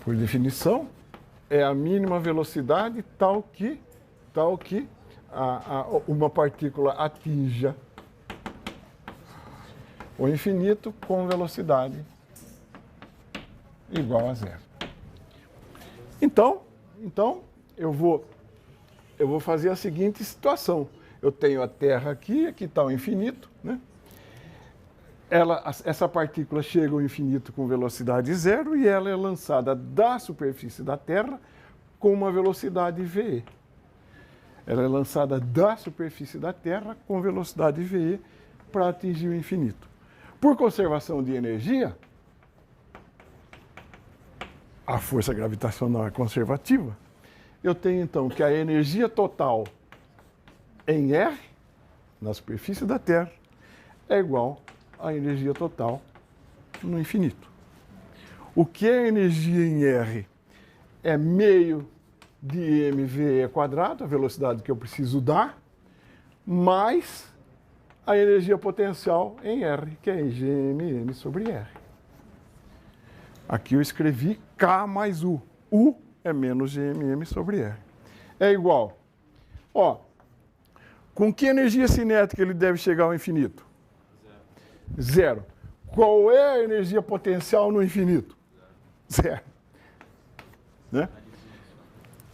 por definição, é a mínima velocidade tal que uma partícula atinja o infinito com velocidade igual a zero. Então eu vou fazer a seguinte situação. Eu tenho a Terra aqui está o infinito, né? Essa partícula chega ao infinito com velocidade zero e ela é lançada da superfície da Terra com uma velocidade VE. Ela é lançada da superfície da Terra com velocidade VE para atingir o infinito. Por conservação de energia, a força gravitacional é conservativa. Eu tenho então que a energia total em R, na superfície da Terra, é igual à energia total no infinito. O que é energia em R? É meio de mVe quadrado, a velocidade que eu preciso dar, mais a energia potencial em R, que é Gmm sobre R. Aqui eu escrevi K mais U. U é menos Gmm sobre R. É igual. Com que energia cinética ele deve chegar ao infinito? Zero. Qual é a energia potencial no infinito? Zero. Né?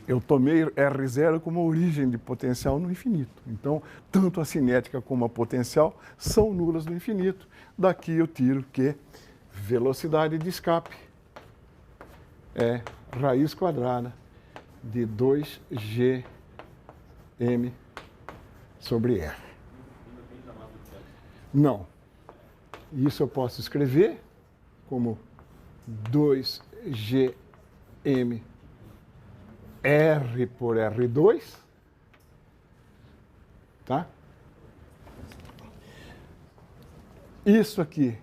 Eu tomei R0 como origem de potencial no infinito. Então, tanto a cinética como a potencial são nulas no infinito. Daqui eu tiro que velocidade de escape é raiz quadrada de 2Gm sobre R. Não. Isso eu posso escrever como 2Gm R por R2, tá? Isso aqui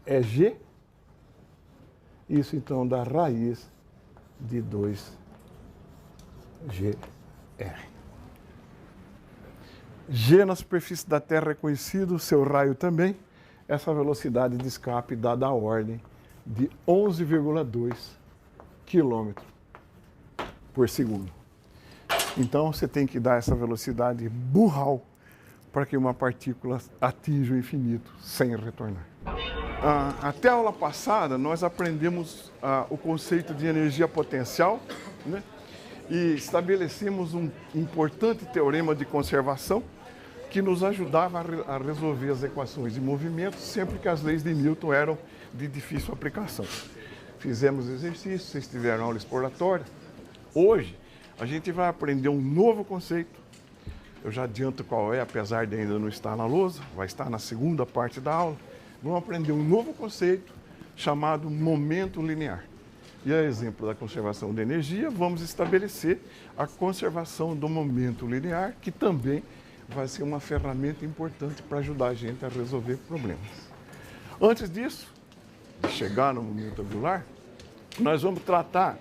é G, isso então dá raiz de 2GR. G na superfície da Terra é conhecido, seu raio também. Essa velocidade de escape dá da ordem de 11,2 km por segundo. Então, você tem que dar essa velocidade burral para que uma partícula atinja o infinito sem retornar. Até a aula passada, nós aprendemos o conceito de energia potencial, né? E estabelecemos um importante teorema de conservação que nos ajudava a resolver as equações de movimento sempre que as leis de Newton eram de difícil aplicação. Fizemos exercícios, vocês tiveram aula exploratória. Hoje, a gente vai aprender um novo conceito. Eu já adianto qual é, apesar de ainda não estar na lousa, vai estar na segunda parte da aula. Vamos aprender um novo conceito chamado momento linear. E a exemplo da conservação de energia, vamos estabelecer a conservação do momento linear, que também vai ser uma ferramenta importante para ajudar a gente a resolver problemas. Antes disso, de chegar no momento angular, nós vamos tratar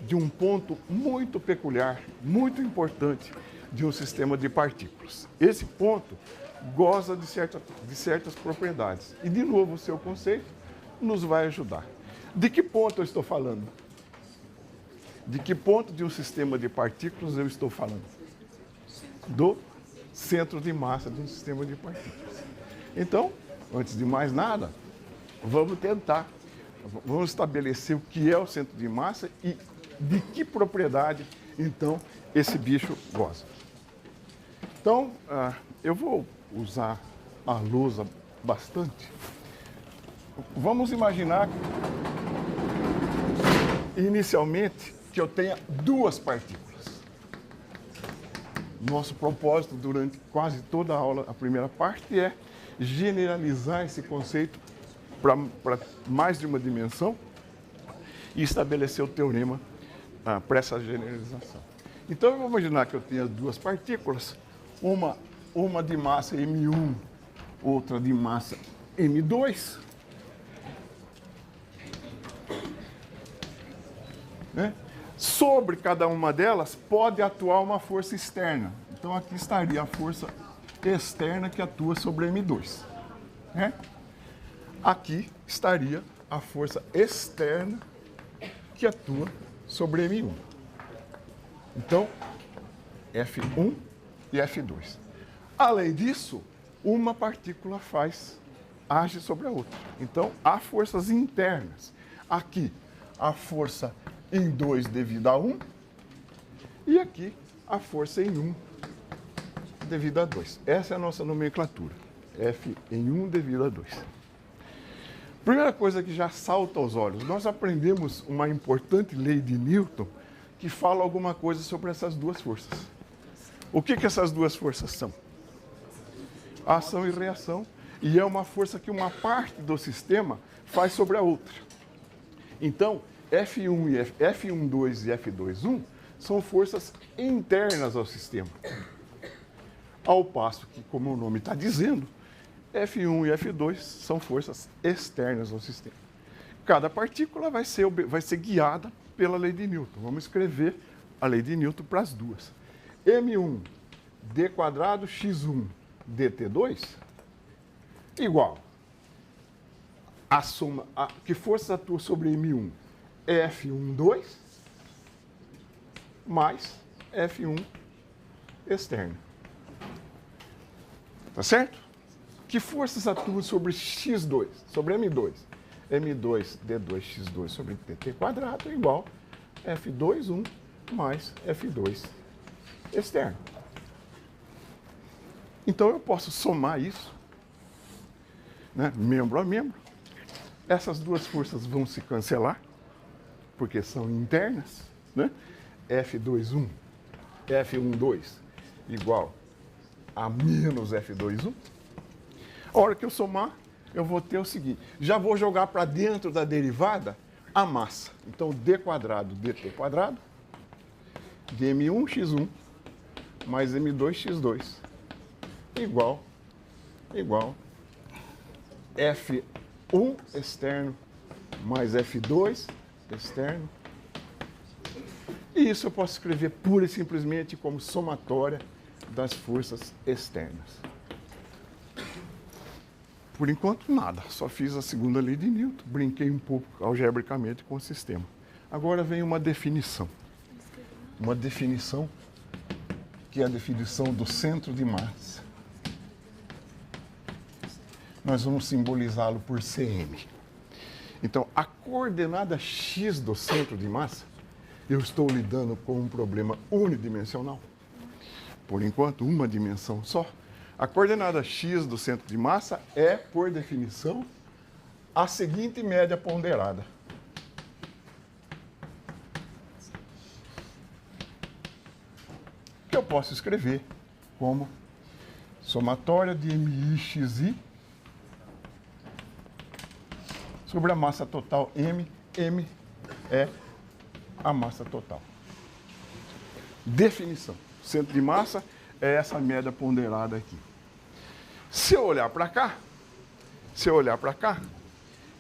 de um ponto muito peculiar, muito importante de um sistema de partículas. Esse ponto goza de certas propriedades. E, de novo, o seu conceito nos vai ajudar. De que ponto eu estou falando? De que ponto de um sistema de partículas eu estou falando? Do centro de massa de um sistema de partículas. Então, antes de mais nada, vamos estabelecer o que é o centro de massa e de que propriedade, então, esse bicho goza. Então, eu vou usar a lousa bastante. Vamos imaginar, inicialmente, que eu tenha duas partículas. Nosso propósito durante quase toda a aula, a primeira parte, é generalizar esse conceito para mais de uma dimensão e estabelecer o teorema para essa generalização. Então, eu vou imaginar que eu tenha duas partículas, uma de massa M1, outra de massa M2. Né? Sobre cada uma delas pode atuar uma força externa. Então, aqui estaria a força externa que atua sobre M2. Né? Aqui estaria a força externa que que atua sobre M1. Então, F1 e F2. Além disso, uma partícula age sobre a outra. Então, há forças internas. Aqui, a força em 2 devido a 1, e aqui, a força em 1 devido a 2. Essa é a nossa nomenclatura. F em 1 devido a 2. Primeira coisa que já salta aos olhos, nós aprendemos uma importante lei de Newton que fala alguma coisa sobre essas duas forças. O que essas duas forças são? Ação e reação. E é uma força que uma parte do sistema faz sobre a outra. Então, F12 e F21 são forças internas ao sistema. Ao passo que, como o nome está dizendo, F1 e F2 são forças externas ao sistema. Cada partícula vai ser guiada pela lei de Newton. Vamos escrever a lei de Newton para as duas. M1 d² x1 dt2 igual a soma, que força atua sobre M1? F12 mais F1 externo. Tá certo? Que forças atuam sobre x2, sobre M2? M2 d2 x2 sobre dt² igual F21 mais F2 externo. Então eu posso somar isso, né, membro a membro. Essas duas forças vão se cancelar, porque são internas, né? F21, F12 igual a menos F21. A hora que eu somar, eu vou ter o seguinte, já vou jogar para dentro da derivada a massa. Então, d² dt² de M1 x1 mais M2 x2 igual F1 externo mais F2 externo. E isso eu posso escrever pura e simplesmente como somatória das forças externas. Por enquanto, nada. Só fiz a segunda lei de Newton, brinquei um pouco algebricamente com o sistema. Agora vem uma definição. Uma definição que é a definição do centro de massa. Nós vamos simbolizá-lo por Cm. Então, a coordenada x do centro de massa, eu estou lidando com um problema unidimensional. Por enquanto, uma dimensão só. A coordenada x do centro de massa é, por definição, a seguinte média ponderada. Que eu posso escrever como somatória de MI/XI sobre a massa total M. M é a massa total. Definição. Centro de massa é essa média ponderada aqui. Se eu olhar para cá,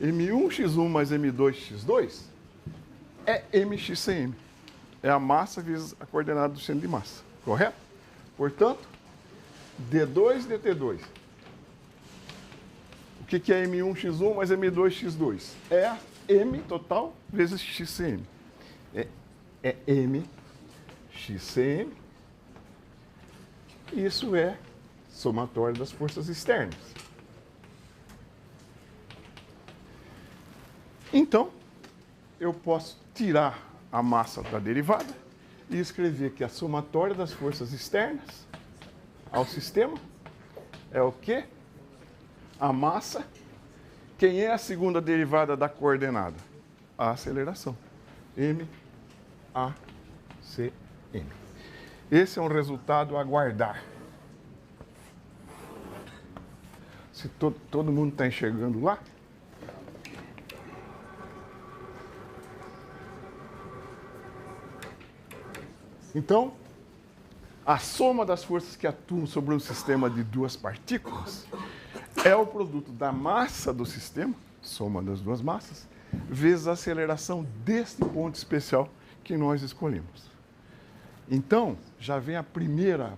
M1x1 mais M2x2 é MXCM. É a massa vezes a coordenada do centro de massa. Correto? Portanto, D2 dt2. O que é M1x1 mais M2x2? É a M total vezes XCM. É MXCM. Isso é somatório das forças externas. Então, eu posso tirar a massa da derivada e escrever que a somatória das forças externas ao sistema é o quê? A massa. Quem é a segunda derivada da coordenada? A aceleração. M, A, C, M. Esse é um resultado a aguardar. Se todo mundo está enxergando lá? Então, a soma das forças que atuam sobre um sistema de duas partículas é o produto da massa do sistema, soma das duas massas, vezes a aceleração deste ponto especial que nós escolhemos. Então, já vem a primeira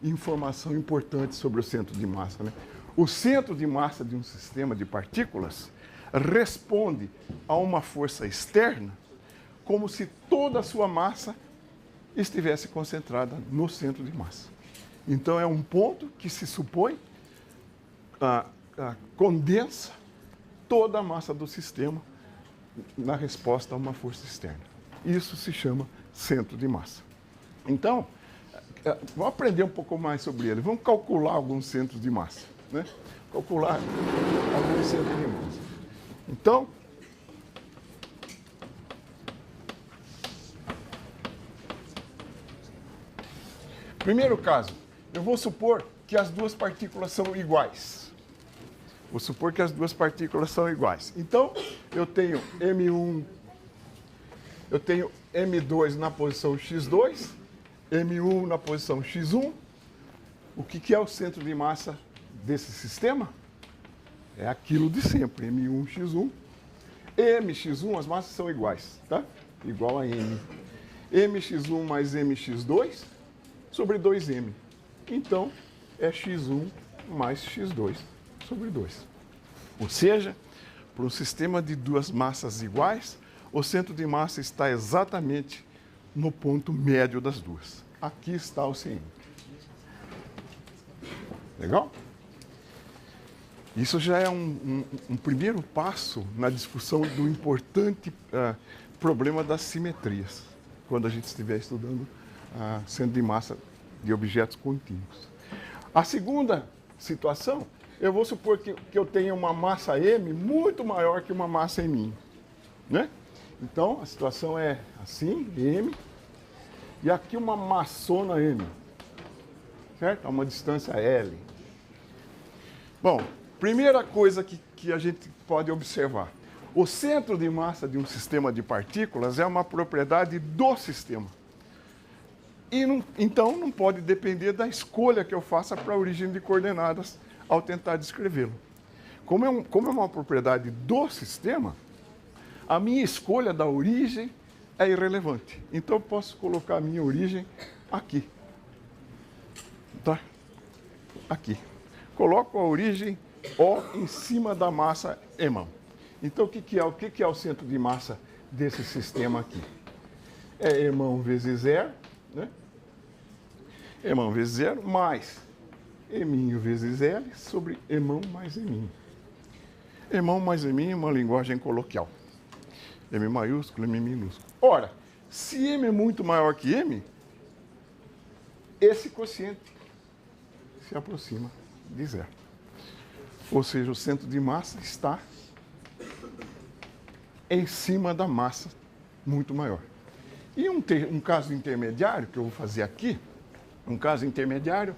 informação importante sobre o centro de massa, né? O centro de massa de um sistema de partículas responde a uma força externa como se toda a sua massa estivesse concentrada no centro de massa. Então, é um ponto que se supõe condensa toda a massa do sistema na resposta a uma força externa. Isso se chama centro de massa. Então, vamos aprender um pouco mais sobre ele. Vamos calcular alguns centros de massa, né? Calcular alguns centros de massa. Então, primeiro caso, eu vou supor que as duas partículas são iguais. Vou supor que as duas partículas são iguais. Então, eu tenho M1, eu tenho M2 na posição x2, M1 na posição x1. O que é o centro de massa desse sistema? É aquilo de sempre, M1x1. Mx1, as massas são iguais, tá? Igual a M. Mx1 mais Mx2 sobre 2M. Então, é x1 mais x2 sobre 2. Ou seja, para um sistema de duas massas iguais, o centro de massa está exatamente no ponto médio das duas. Aqui está o CM. Legal? Isso já é um primeiro passo na discussão do importante problema das simetrias, quando a gente estiver estudando centro de massa de objetos contínuos. A segunda situação, eu vou supor que eu tenha uma massa M muito maior que uma massa M, né? Então, a situação é assim, M, e aqui uma massona M, certo? A uma distância L. Bom, primeira coisa que a gente pode observar. O centro de massa de um sistema de partículas é uma propriedade do sistema. E então não pode depender da escolha que eu faça para a origem de coordenadas ao tentar descrevê-lo. Como é uma propriedade do sistema, a minha escolha da origem é irrelevante. Então eu posso colocar a minha origem aqui. Tá? Aqui. Coloco a origem O em cima da massa EMAN. Então o que é o centro de massa desse sistema aqui? É EMAN vezes zero, né? EMAN vezes zero mais Eminho vezes L sobre Emão mais Eminho. Emão mais Eminho é uma linguagem coloquial. M maiúsculo, M minúsculo. Ora, se M é muito maior que M, esse quociente se aproxima de zero. Ou seja, o centro de massa está em cima da massa muito maior. E um caso intermediário, que eu vou fazer aqui, um caso intermediário,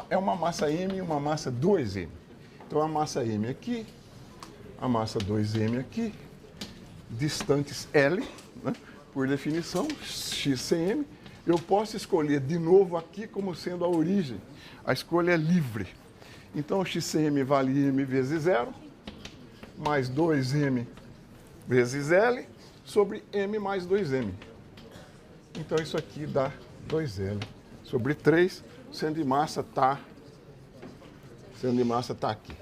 é uma massa M e uma massa 2M. Então, a massa M aqui, a massa 2M aqui, distantes L, né? Por definição, XCM. Eu posso escolher de novo aqui como sendo a origem. A escolha é livre. Então, o XCM vale M vezes zero, mais 2M vezes L, sobre M mais 2M. Então, isso aqui dá 2L sobre 3. O centro de massa está aqui.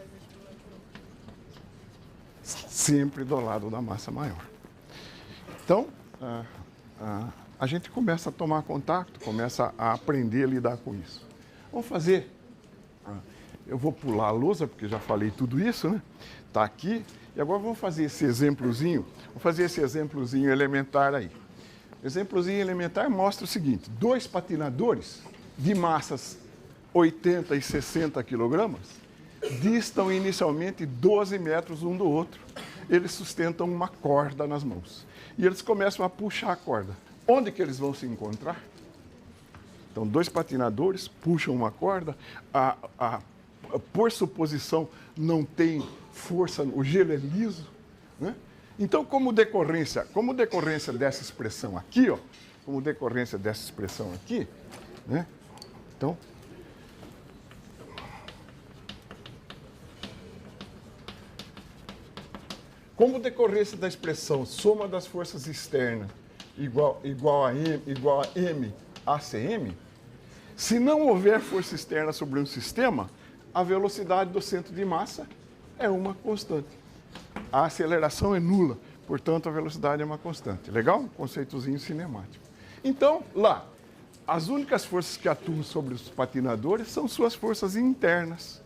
Sempre do lado da massa maior. Então, a gente começa a tomar contato, começa a aprender a lidar com isso. Vamos fazer. Eu vou pular a lousa, porque já falei tudo isso, né? Está aqui. E agora vamos fazer esse exemplozinho. Vamos fazer esse exemplozinho elementar aí. O exemplozinho elementar mostra o seguinte: dois patinadores de massas 80 e 60 quilogramas distam inicialmente 12 metros um do outro. Eles sustentam uma corda nas mãos. E eles começam a puxar a corda. Onde que eles vão se encontrar? Então, dois patinadores puxam uma corda. Por suposição, não tem força, o gelo é liso, né? Então, como decorrência dessa expressão aqui, ó, né? Então, como decorrência da expressão soma das forças externas igual a M ACM, se não houver força externa sobre um sistema, a velocidade do centro de massa é uma constante. A aceleração é nula, Portanto, a velocidade é uma constante. Legal? Um conceitozinho cinemático. Então, lá, as únicas forças que atuam sobre os patinadores são suas forças internas.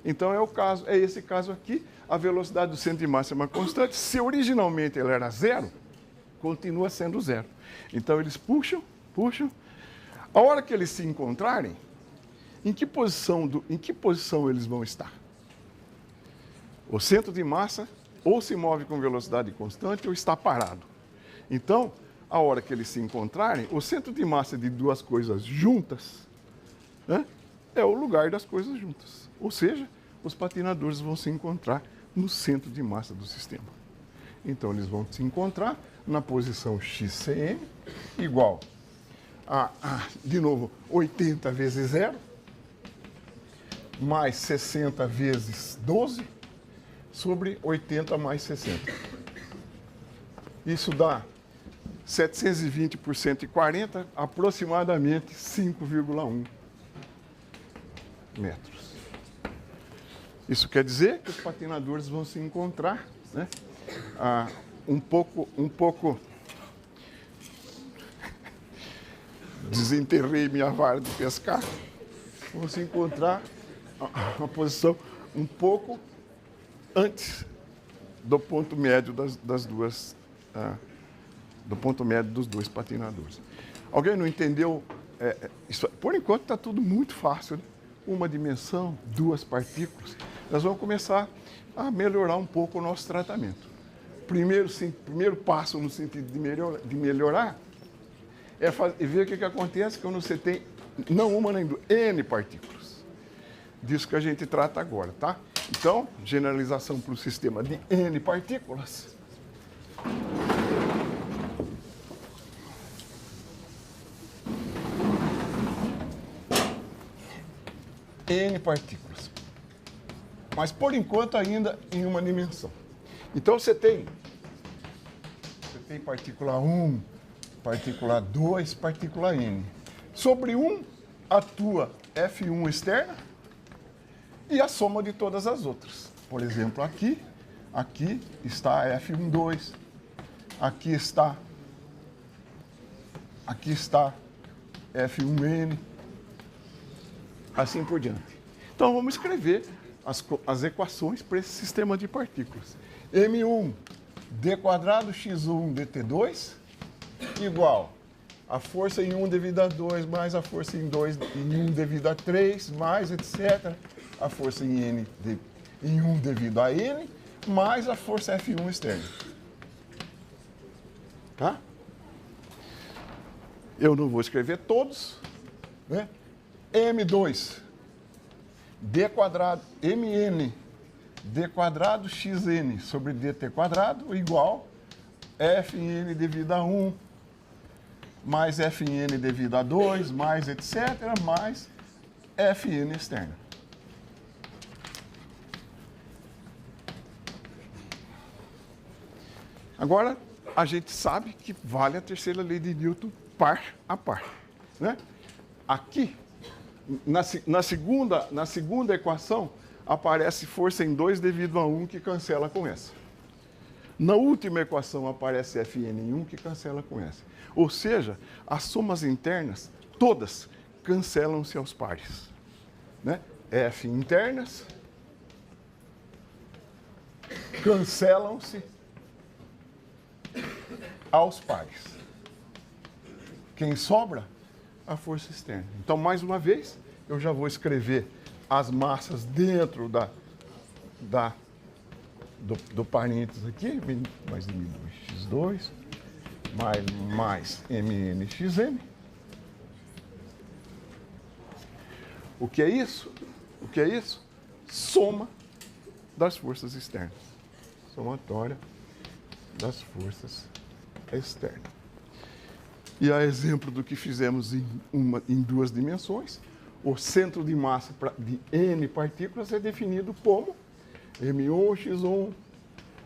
Então, é esse caso aqui. A velocidade do centro de massa é uma constante. Se originalmente ela era zero, continua sendo zero. Então, eles puxam. A hora que eles se encontrarem, em que posição eles vão estar? O centro de massa ou se move com velocidade constante ou está parado. Então, a hora que eles se encontrarem, o centro de massa de duas coisas juntas, né, é o lugar das coisas juntas. Ou seja, os patinadores vão se encontrar no centro de massa do sistema. Então, eles vão se encontrar na posição XCM, igual de novo, 80 vezes 0, mais 60 vezes 12, sobre 80 mais 60. Isso dá 720 por 140, aproximadamente 5,1 metros. Isso quer dizer que os patinadores vão se encontrar, né, um pouco desenterrei minha vara de pescar, vão se encontrar uma posição um pouco antes do ponto médio das duas, do ponto médio dos dois patinadores. Alguém não entendeu? Isso, por enquanto está tudo muito fácil, né? Uma dimensão, duas partículas. Nós vamos começar a melhorar um pouco o nosso tratamento. Primeiro passo no sentido de melhorar é ver o que acontece quando você tem não uma nem duas, N partículas. Disso que a gente trata agora, tá? Então, generalização para o sistema de N partículas. N partículas. Mas, por enquanto, ainda em uma dimensão. Então, você tem partícula 1, partícula 2, partícula N. Sobre 1 atua F1 externa e a soma de todas as outras. Por exemplo, aqui está F12, aqui está F1N, assim por diante. Então, vamos escrever as equações para esse sistema de partículas. M1 d quadrado x1 dt2 igual a força em 1 devido a 2 mais a força em 1 devido a 3 mais etc. A força em 1 devido a n mais a força F1 externa. Tá? Eu não vou escrever todos, né? M2 d quadrado mn d quadrado xn sobre dt quadrado igual Fn devido a 1 mais Fn devido a 2 mais etc. mais Fn externa. Agora, a gente sabe que vale a terceira lei de Newton par a par, né? Aqui, na segunda equação, aparece força em 2 devido a 1 que cancela com essa. Na última equação aparece Fn em 1 que cancela com essa. Ou seja, as somas internas, todas, cancelam-se aos pares, né? F internas cancelam-se aos pares. Quem sobra? A força externa. Então, mais uma vez, eu já vou escrever as massas dentro do parênteses aqui, mais M2x2, mais MNXM. O que é isso? O que é isso? Soma das forças externas. Somatória das forças externas. E a exemplo do que fizemos em duas dimensões, o centro de massa de N partículas é definido como M1 x1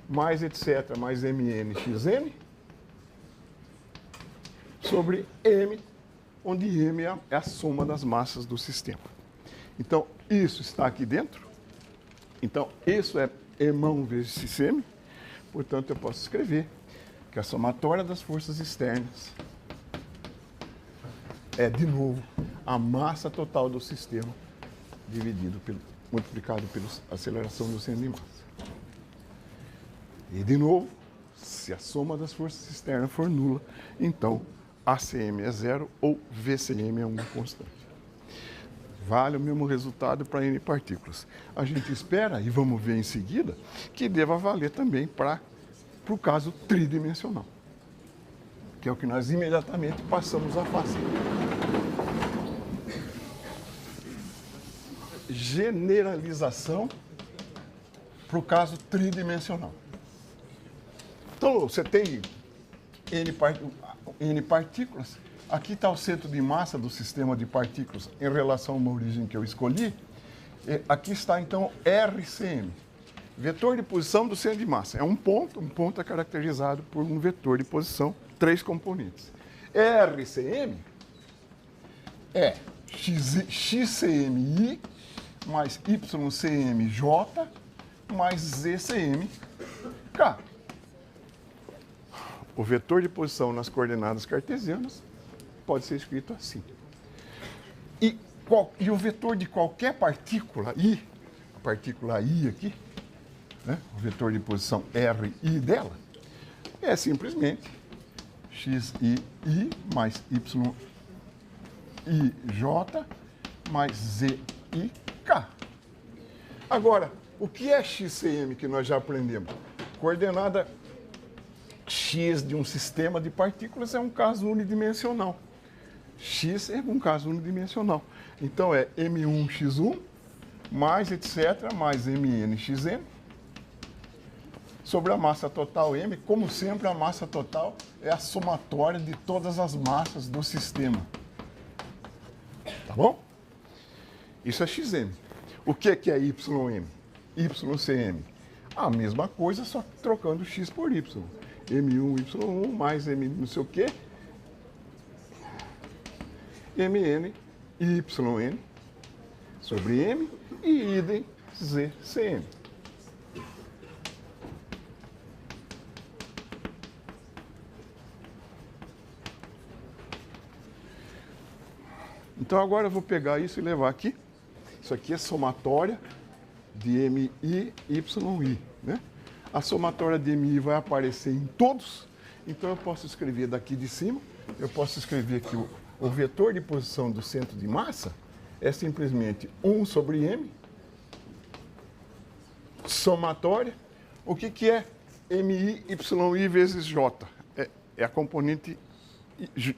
mais etc. mais Mn xn sobre M, onde M é a soma das massas do sistema. Então, isso está aqui dentro. Então, isso é Emão vezes Cm. Portanto, eu posso escrever que a somatória das forças externas é, de novo, a massa total do sistema multiplicado pela aceleração do centro de massa. E, de novo, se a soma das forças externas for nula, então ACM é zero ou VCM é uma constante. Vale o mesmo resultado para N partículas. A gente espera, e vamos ver em seguida, que deva valer também para o caso tridimensional, que é o que nós imediatamente passamos a fazer. Generalização para o caso tridimensional. Então, você tem N partículas. Aqui está o centro de massa do sistema de partículas em relação a uma origem que eu escolhi. Aqui está, então, RCM. Vetor de posição do centro de massa. É um ponto é caracterizado por um vetor de posição, 3 componentes. RCM é XCMI mais YCMJ mais ZCMK. O vetor de posição nas coordenadas cartesianas pode ser escrito assim. E o vetor de qualquer partícula I, a partícula I aqui, né, o vetor de posição RI dela, é simplesmente XII mais YIJ mais ZIK. Agora, o que é XCM que nós já aprendemos? Coordenada X de um sistema de partículas é um caso unidimensional. X é um caso unidimensional. Então é M1x1 mais etc. mais MNxN sobre a massa total M. Como sempre, a massa total é a somatória de todas as massas do sistema. Tá bom? Isso é XM. O que é YM? YCM. A mesma coisa, só trocando X por Y. M1Y1 mais M não sei o quê. MN YN sobre M e idem ZCM. Então agora eu vou pegar isso e levar aqui. Isso aqui é somatória de MI e YI, né? A somatória de MI vai aparecer em todos, então eu posso escrever daqui de cima, eu posso escrever que o vetor de posição do centro de massa é simplesmente 1 sobre M, somatória. O que é MI, YI vezes J? É a componente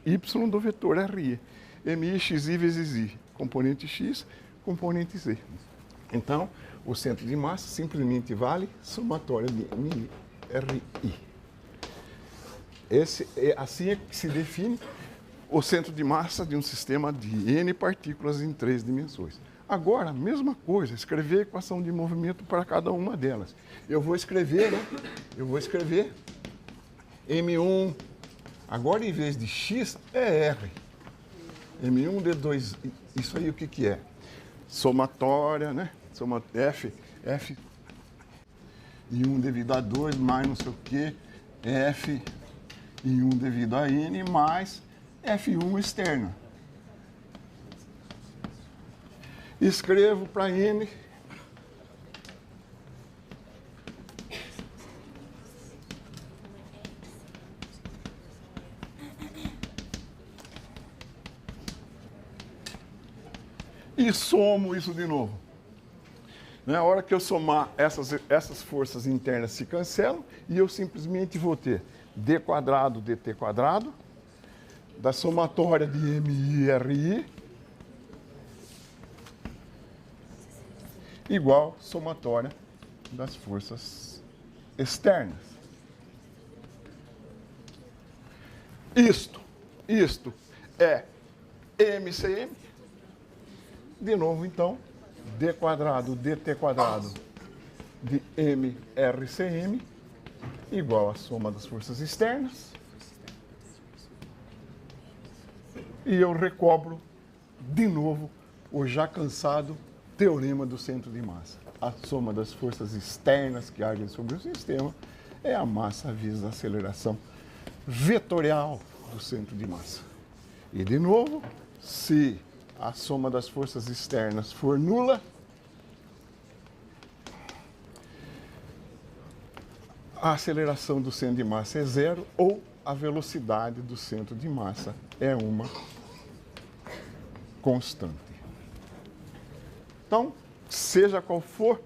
Y do vetor RI. MI, XI vezes I, componente X, componente Z. Então, o centro de massa simplesmente vale somatória de MI, RI. Assim é que se define o centro de massa de um sistema de N partículas em 3 dimensões. Agora, mesma coisa, escrever a equação de movimento para cada uma delas. Eu vou escrever, né? Eu vou escrever M1, agora em vez de X é R. M1 D2, isso aí o que é? Somatória, né? F e 1 devido a 2 mais não sei o que, F e 1 devido a N mais F1 externo. Escrevo para N e somo isso de novo. Na hora que eu somar, essas forças internas se cancelam e eu simplesmente vou ter d quadrado dt quadrado da somatória de MI e RI igual somatória das forças externas. Isto é MCM. De novo, então, d quadrado dt quadrado de MRCM igual a soma das forças externas. E eu recobro de novo o já cansado teorema do centro de massa. A soma das forças externas que agem sobre o sistema é a massa vezes a aceleração vetorial do centro de massa. E, de novo, se a soma das forças externas for nula, a aceleração do centro de massa é zero ou a velocidade do centro de massa é uma constante. Então, seja qual for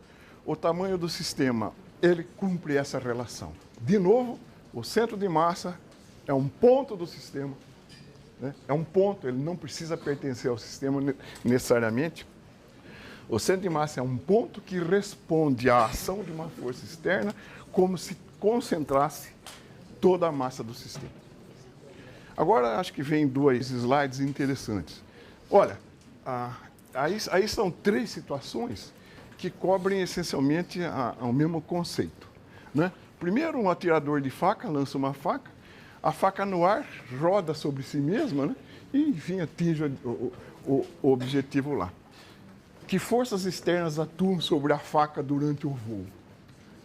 o tamanho do sistema, ele cumpre essa relação. De novo, o centro de massa é um ponto do sistema, né? É um ponto, ele não precisa pertencer ao sistema necessariamente. O centro de massa é um ponto que responde à ação de uma força externa como se concentrasse toda a massa do sistema. Agora, acho que vem dois slides interessantes. Olha, aí são três situações que cobrem essencialmente o mesmo conceito, né? Primeiro, um atirador de faca lança uma faca, a faca no ar roda sobre si mesma, né? E, enfim, atinge o objetivo lá. Que forças externas atuam sobre a faca durante o voo?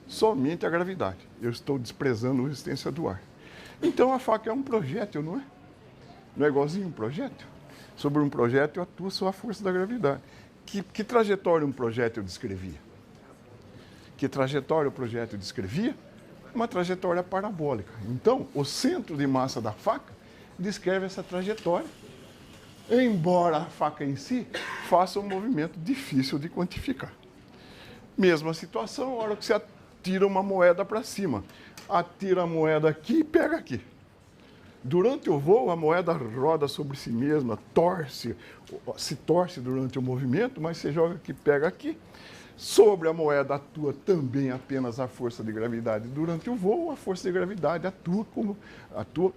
Somente a gravidade. Eu estou desprezando a resistência do ar. Então, a faca é um projétil, não é? Não é igualzinho um projétil? Sobre um projétil atua só a força da gravidade. Que trajetória um projétil descrevia? Que trajetória o projétil descrevia? Uma trajetória parabólica. Então, o centro de massa da faca descreve essa trajetória, embora a faca em si faça um movimento difícil de quantificar. Mesma situação, a hora que você atira uma moeda para cima. Atira a moeda aqui e pega aqui. Durante o voo, a moeda roda sobre si mesma, se torce durante o movimento, mas você joga aqui, pega aqui. Sobre a moeda atua também apenas a força de gravidade. Durante o voo, a força de gravidade atua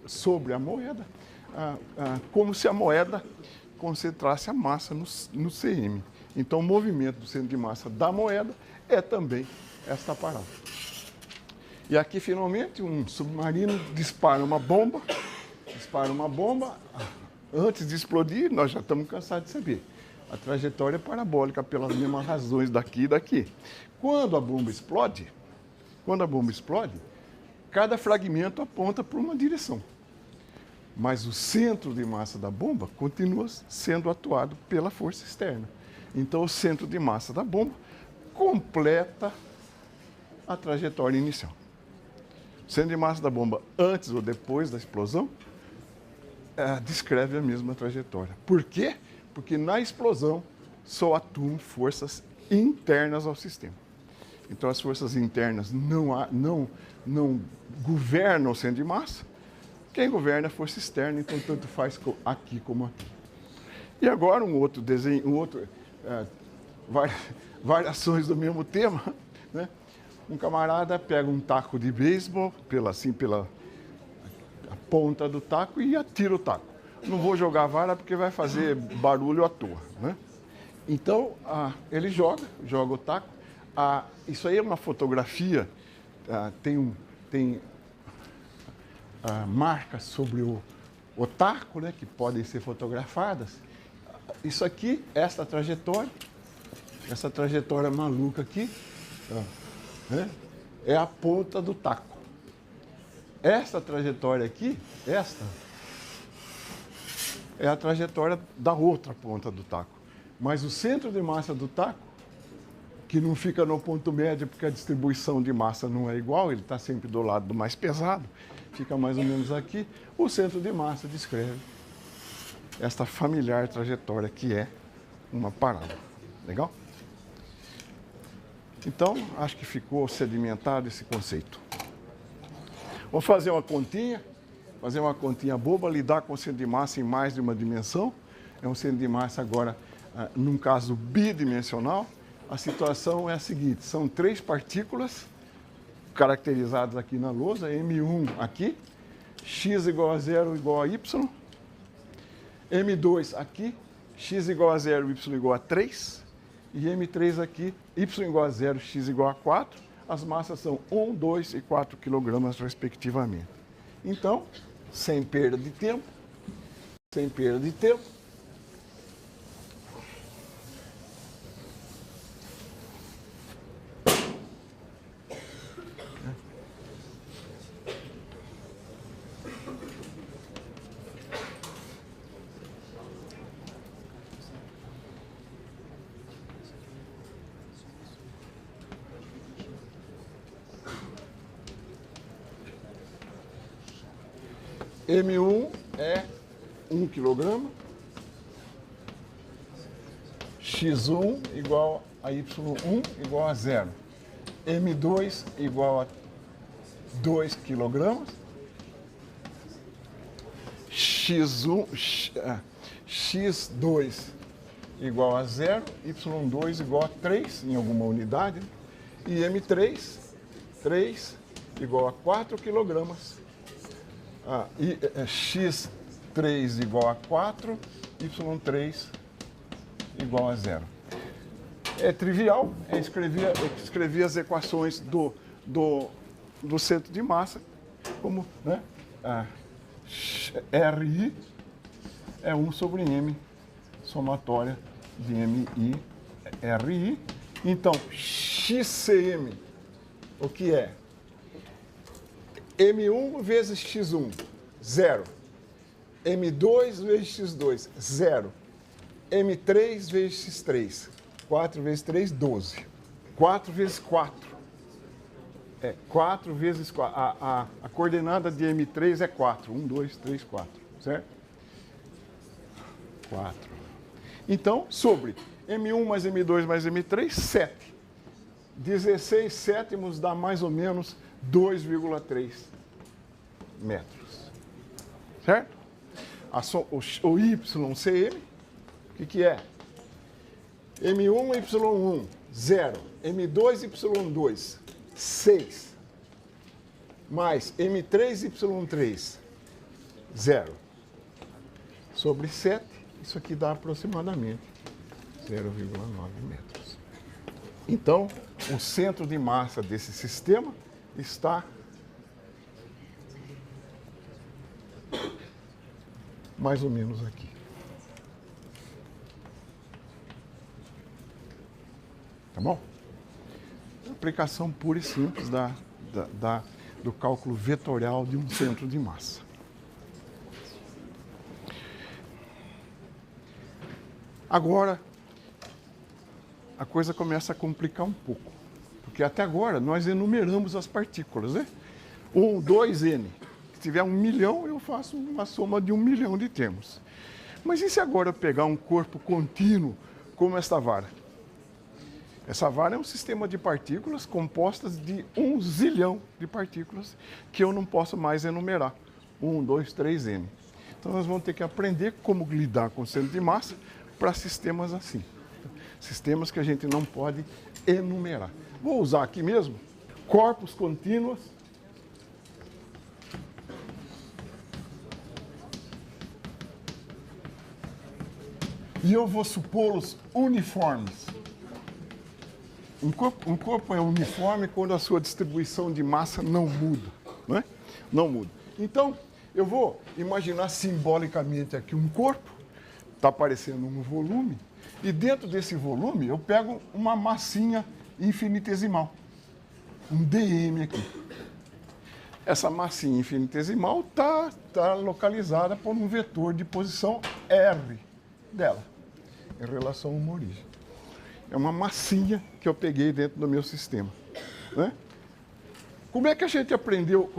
sobre a moeda, como se a moeda concentrasse a massa no CM. Então, o movimento do centro de massa da moeda é também esta parada. E aqui, finalmente, um submarino dispara uma bomba. Antes de explodir, nós já estamos cansados de saber. A trajetória é parabólica pelas mesmas razões daqui e daqui. Quando a bomba explode, cada fragmento aponta para uma direção. Mas o centro de massa da bomba continua sendo atuado pela força externa. Então, o centro de massa da bomba completa a trajetória inicial. O centro de massa da bomba, antes ou depois da explosão, descreve a mesma trajetória. Por quê? Porque na explosão só atuam forças internas ao sistema. Então, as forças internas não governam o centro de massa. Quem governa é a força externa, então tanto faz aqui como aqui. E agora um outro desenho, variações do mesmo tema, né? Um camarada pega um taco de beisebol, pela a ponta do taco e atira o taco. Não vou jogar a vara porque vai fazer barulho à toa, né? Então, ele joga o taco. Isso aí é uma fotografia, tem marcas sobre o taco, né, que podem ser fotografadas. Isso aqui, essa trajetória maluca aqui, né, é a ponta do taco. Essa trajetória aqui, é a trajetória da outra ponta do taco. Mas o centro de massa do taco, que não fica no ponto médio porque a distribuição de massa não é igual, ele está sempre do lado do mais pesado, fica mais ou menos aqui. O centro de massa descreve esta familiar trajetória que é uma parada. Legal? Então, acho que ficou sedimentado esse conceito. Vou fazer uma continha boba, lidar com o centro de massa em mais de uma dimensão. É um centro de massa agora, num caso bidimensional. A situação é a seguinte, são três partículas caracterizadas aqui na lousa, M1 aqui, x igual a 0 igual a y, M2 aqui, x igual a 0, y igual a 3, e M3 aqui, y igual a 0, x igual a 4, as massas são 1, 2 e 4 quilogramas respectivamente. Então, sem perda de tempo, M1 é 1 kg. X1 igual a Y1 igual a 0. M2 igual a 2 kg. X2 igual a 0, Y2 igual a 3 em alguma unidade. E M3, 3 igual a 4 kg. X3 igual a 4, Y3 igual a 0. É trivial, escrever as equações do centro de massa, como, né? RI é 1 sobre M, somatória de MI, RI. Então, XCM, o que é? M1 vezes X1, 0. M2 vezes X2, 0. M3 vezes X3, 4 vezes 3, 12. 4 vezes 4. 4 vezes 4. A coordenada de M3 é 4. 1, 2, 3, 4. Certo? 4. Então, sobre M1 mais M2 mais M3, 7. 16 sétimos dá mais ou menos 2,3 metros. Certo? O YCM, o que é? M1, Y1, 0. M2, Y2, 6. Mais M3, Y3, 0. Sobre 7, isso aqui dá aproximadamente 0,9 metros. Então, o centro de massa desse sistema está mais ou menos aqui. Tá bom? Aplicação pura e simples do cálculo vetorial de um centro de massa. Agora, a coisa começa a complicar um pouco, porque até agora nós enumeramos as partículas, né? 1, 2, N. Se tiver 1 milhão, eu faço uma soma de 1 milhão de termos. Mas e se agora eu pegar um corpo contínuo como esta vara? Essa vara é um sistema de partículas compostas de 1 zilhão de partículas que eu não posso mais enumerar. 1, 2, 3, N. Então nós vamos ter que aprender como lidar com o centro de massa para sistemas assim. Sistemas que a gente não pode enumerar. Vou usar aqui mesmo corpos contínuos. E eu vou supô-los uniformes. Um corpo é uniforme quando a sua distribuição de massa não muda, né? Não muda. Então, eu vou imaginar simbolicamente aqui um corpo, está aparecendo um volume, e dentro desse volume eu pego uma massinha infinitesimal, um dm aqui. Essa massinha infinitesimal está localizada por um vetor de posição r dela, em relação a uma origem. É uma massinha que eu peguei dentro do meu sistema, né? Como é que a gente aprendeu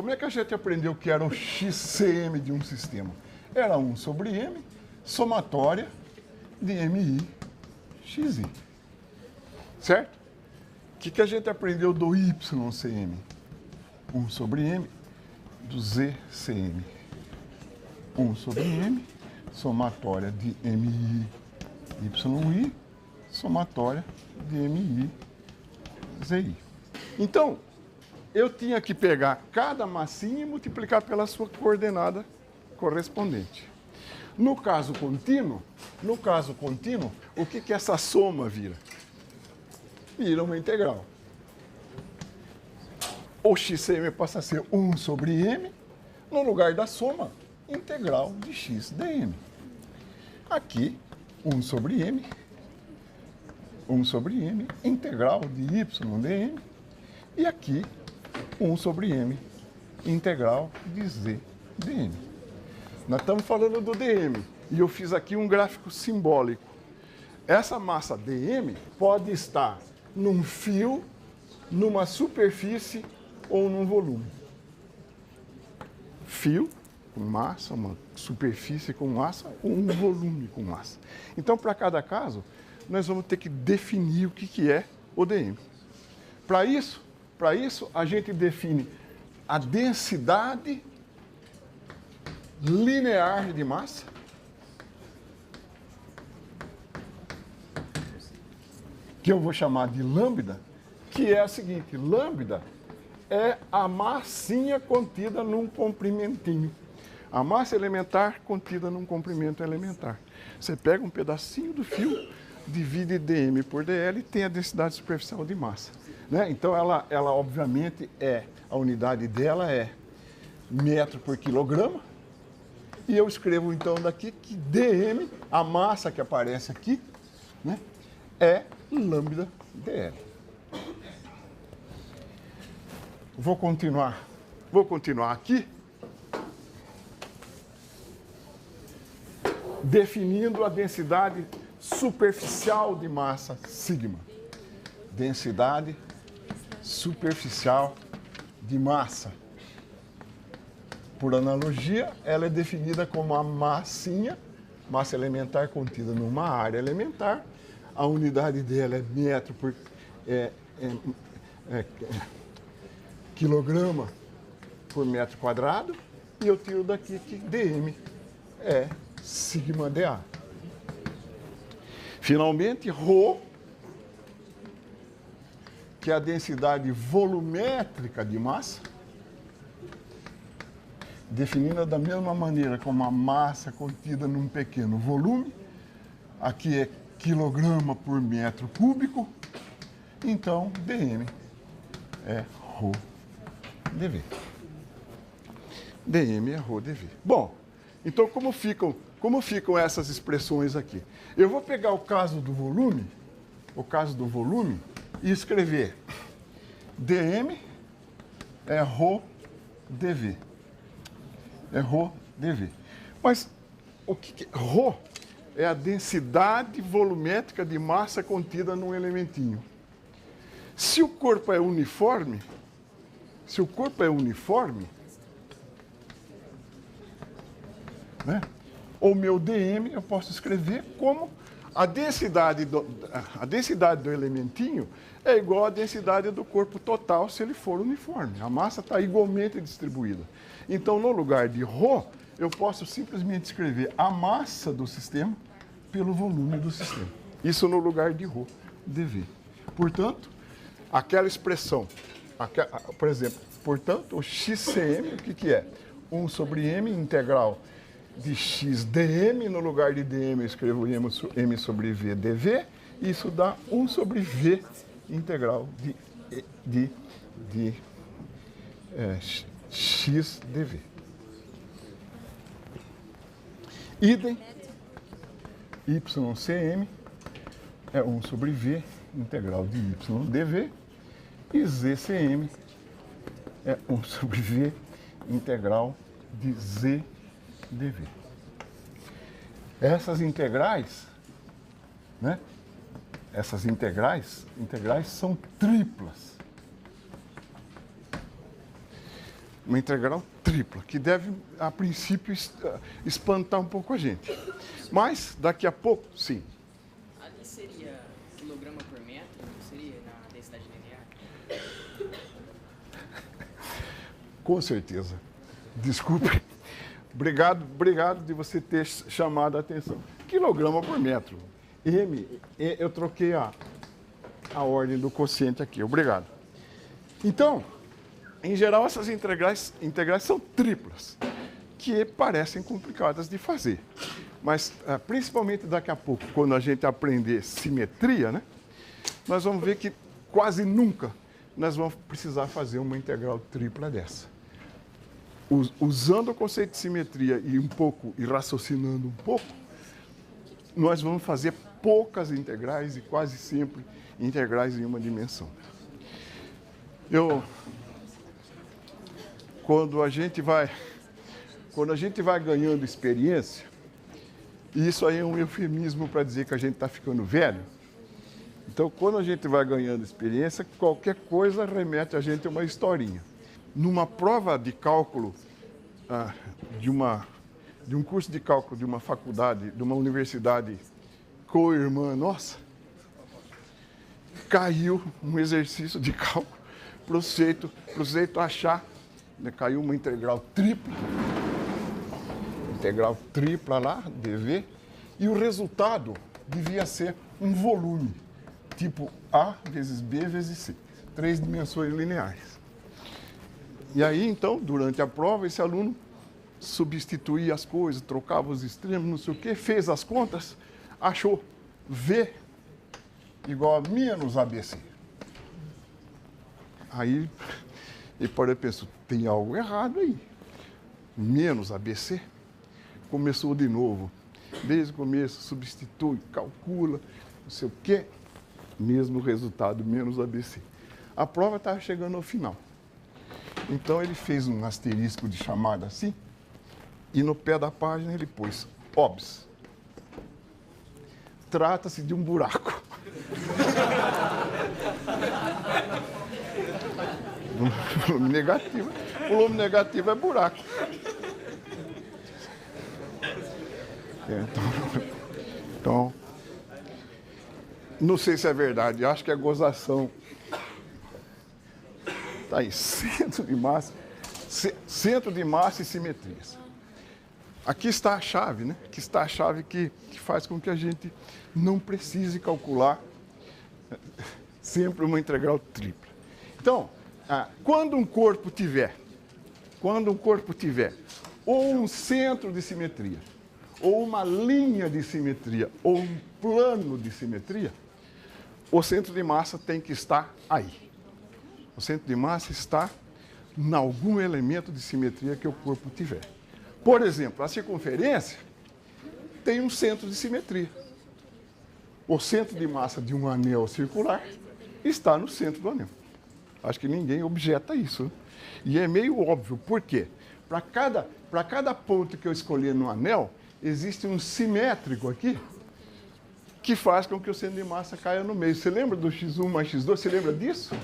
que era o XCM de um sistema? Era 1 sobre M, somatória de MI, XI. Certo? O que a gente aprendeu do YCM? 1 sobre M do ZCM. 1 sobre M, somatória de MI, YI, somatória de MI, ZI. Então, eu tinha que pegar cada massinha e multiplicar pela sua coordenada correspondente. No caso contínuo, o que essa soma vira? Vira uma integral. O XCM passa a ser 1 sobre M, no lugar da soma, integral de x dm. Aqui, 1 sobre M, integral de y dm, e aqui 1 sobre m, integral de z dm. Nós estamos falando do dm, e eu fiz aqui um gráfico simbólico. Essa massa dm pode estar num fio, numa superfície ou num volume. Fio, com massa, uma superfície com massa ou um volume com massa. Então, para cada caso, nós vamos ter que definir o que é ODM. Para isso, a gente define a densidade linear de massa, que eu vou chamar de lambda, que é a seguinte: lambda é a massinha contida num comprimentinho. A massa elementar contida num comprimento elementar. Você pega um pedacinho do fio, divide dm por dl e tem a densidade superficial de massa. Né? Então, ela obviamente a unidade dela é metro por quilograma. E eu escrevo então daqui que dm, a massa que aparece aqui, né, é lambda dl. Vou continuar aqui, definindo a densidade superficial de massa sigma. Densidade superficial de massa. Por analogia, ela é definida como a massinha, massa elementar contida numa área elementar. A unidade dela é metro por quilograma por metro quadrado. E eu tiro daqui que dm é sigma dA. Finalmente, ρ, que é a densidade volumétrica de massa, definida da mesma maneira como a massa contida num pequeno volume. Aqui é quilograma por metro cúbico. Então, dm é ρ dV. dm é ρ dV. Bom, então como ficam essas expressões aqui? Eu vou pegar o caso do volume, e escrever dm é ρ dV. É ρ dV. Mas o que ρ é a densidade volumétrica de massa contida num elementinho. Se o corpo é uniforme, né, o meu dm eu posso escrever como a densidade do elementinho é igual à densidade do corpo total se ele for uniforme. A massa está igualmente distribuída. Então, no lugar de ρ, eu posso simplesmente escrever a massa do sistema pelo volume do sistema. Isso no lugar de ρ dV. Portanto, aquela expressão, por exemplo, o xcm, o que é? 1 sobre m integral de x dm, no lugar de dm eu escrevo m sobre v dv, e isso dá 1 sobre v integral de x dv. Idem, ycm é 1 sobre v integral de y dv, e zcm é 1 sobre v integral de z dV. Essas integrais, né? Essas integrais são triplas. Uma integral tripla, que deve, a princípio, espantar um pouco a gente. Mas, daqui a pouco, sim. Ali seria quilograma por metro, não seria na densidade linear? Com certeza. Desculpe. Obrigado de você ter chamado a atenção. Quilograma por metro. Eu troquei a ordem do quociente aqui. Obrigado. Então, em geral, essas integrais são triplas, que parecem complicadas de fazer. Mas, principalmente daqui a pouco, quando a gente aprender simetria, né, nós vamos ver que quase nunca nós vamos precisar fazer uma integral tripla dessa. Usando o conceito de simetria e raciocinando um pouco, nós vamos fazer poucas integrais e quase sempre integrais em uma dimensão. Quando a gente vai ganhando experiência, e isso aí é um eufemismo para dizer que a gente está ficando velho. Então, quando a gente vai ganhando experiência, qualquer coisa remete a gente a uma historinha. Numa prova de cálculo de um curso de cálculo de uma faculdade, de uma universidade co-irmã nossa, caiu um exercício de cálculo para o sujeito achar, né, caiu uma integral tripla lá, dv, e o resultado devia ser um volume, tipo A vezes B vezes C, 3 dimensões lineares. E aí, então, durante a prova, esse aluno substituía as coisas, trocava os extremos, não sei o quê, fez as contas, achou V igual a menos ABC. Aí, ele parou e pensou, tem algo errado aí. Menos ABC. Começou de novo. Desde o começo, substitui, calcula, não sei o quê. Mesmo resultado, menos ABC. A prova estava chegando ao final. Então, ele fez um asterisco de chamada assim, e no pé da página ele pôs OBS. Trata-se de um buraco. Volume negativo. O volume negativo é buraco. Então, não sei se é verdade, acho que é gozação. Está aí, centro de massa e simetrias. Aqui está a chave, né? Aqui está a chave que faz com que a gente não precise calcular sempre uma integral tripla. Então, quando um corpo tiver ou um centro de simetria, ou uma linha de simetria, ou um plano de simetria, o centro de massa tem que estar aí. O centro de massa está em algum elemento de simetria que o corpo tiver. Por exemplo, a circunferência tem um centro de simetria. O centro de massa de um anel circular está no centro do anel. Acho que ninguém objeta isso, né? E é meio óbvio. Por quê? Para cada ponto que eu escolher no anel, existe um simétrico aqui que faz com que o centro de massa caia no meio. Você lembra do x1 mais x2? Você lembra disso?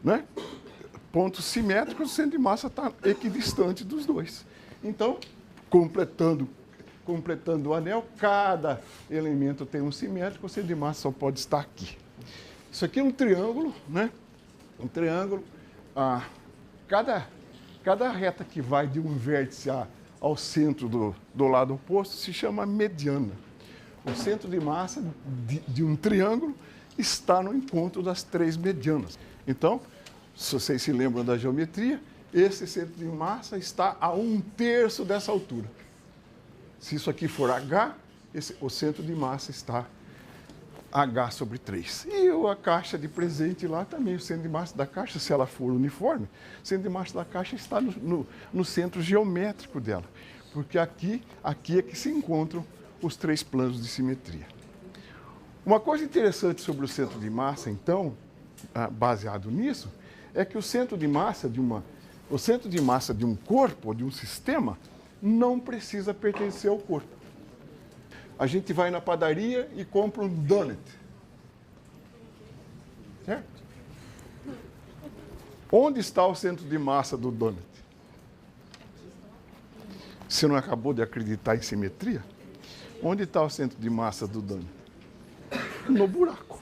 Né? Pontos simétricos, o centro de massa está equidistante dos dois. Então, completando o anel, cada elemento tem um simétrico, o centro de massa só pode estar aqui. Isso aqui é um triângulo, né? Um triângulo. Cada reta que vai de um vértice ao centro do lado oposto se chama mediana. O centro de massa de um triângulo está no encontro das 3 medianas. Então, se vocês se lembram da geometria, esse centro de massa está a 1/3 dessa altura. Se isso aqui for H, o centro de massa está H sobre 3. E a caixa de presente lá também, o centro de massa da caixa, se ela for uniforme, o centro de massa da caixa está no centro geométrico dela. Porque aqui é que se encontram os 3 planos de simetria. Uma coisa interessante sobre o centro de massa, então, baseado nisso, é que o centro de massa de um corpo ou de um sistema não precisa pertencer ao corpo. A gente vai na padaria e compra um donut. Certo? Onde está o centro de massa do donut? Você não acabou de acreditar em simetria? Onde está o centro de massa do donut? No buraco.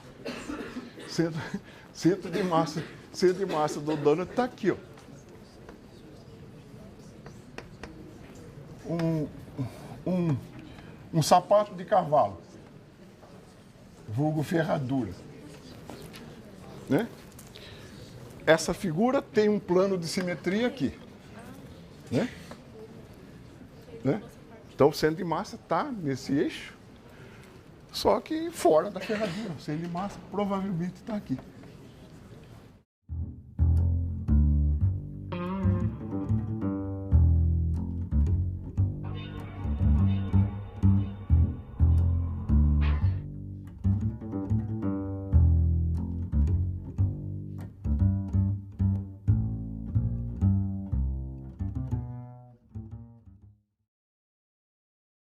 Centro de massa do donut está aqui, ó. Um sapato de cavalo, vulgo ferradura, né? Essa figura tem um plano de simetria aqui, né? Então o centro de massa está nesse eixo, só que fora da ferradura. O centro de massa provavelmente está aqui.